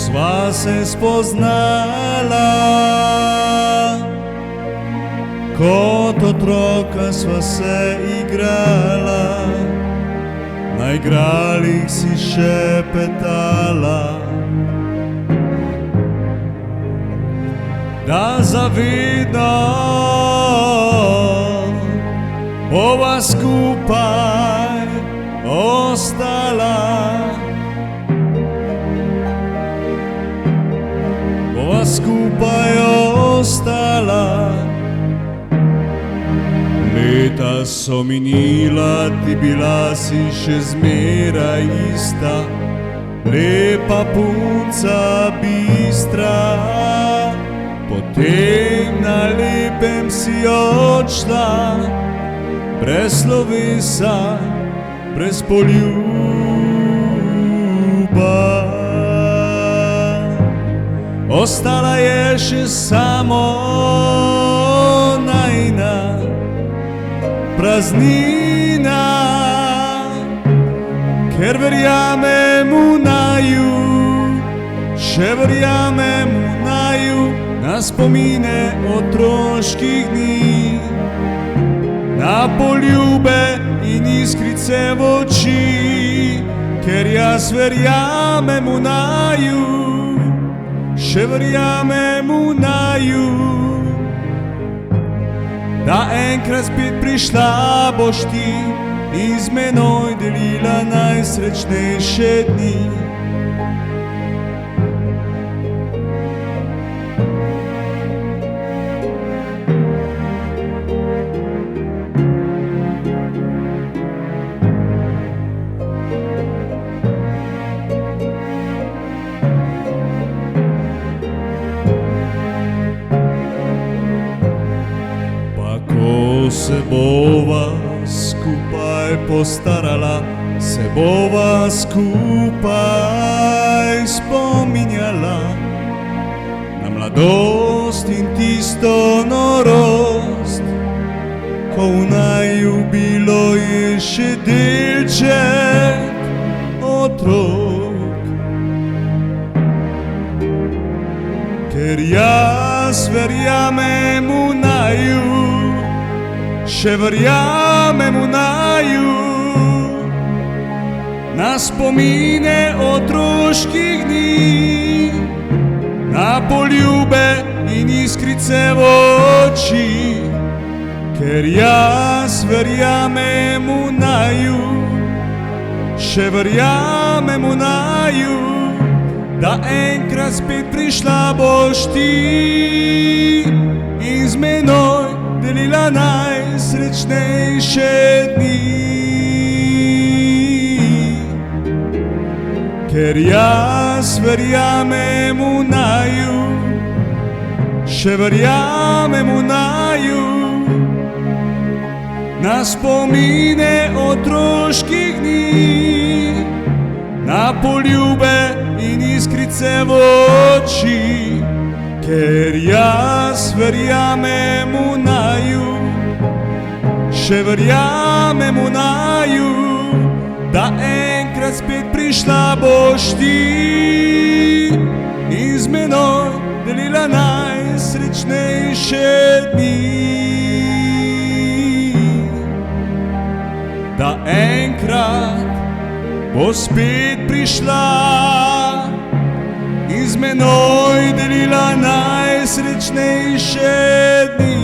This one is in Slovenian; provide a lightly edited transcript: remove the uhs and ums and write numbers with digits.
sva se spoznala, kot otroka sva se igrala, na igralih si šepetala, da zavedno bova skupaj ostala. Bova skupaj ostala. Leta so minila, ti bila si še zmeraj ista, lepa punca bistra. Potem na lepem si odšla, brez slovesa, brez poljuba. Ostala je še samo najina praznina, ker verjamem v naju, še verjamem v naju, na spomine otroških dni, na poljube in iskrice v oči, ker jaz verjamem v naju, še verjamem v naju. Da enkrat spet prišla boš ti in z menoj delila najsrečnejše dni. Se bova skupaj postarala, se bova skupaj spominjala na mladost in tisto norost, ko v naju bilo je še delček otrok. Ker jaz verjamem v naju, še verjamem v naju, na spomine otroških dni, na poljube in iskrice v oči, ker jaz verjamem v naju, še verjamem v naju, da enkrat spet prišla boš ti in z menoj delila najsrečnejše dni. Ker jaz verjamem v naju, še verjamem v naju, na spomine otroških dni, na poljube in iskrice v oči, ker jaz verjamem v naju, še verjamem v naju, da enkrat spet prišla boš ti in z menoj delila najsrečnejše dni. Da enkrat bo spet prišla in z menoj delila najsrečnejše dni.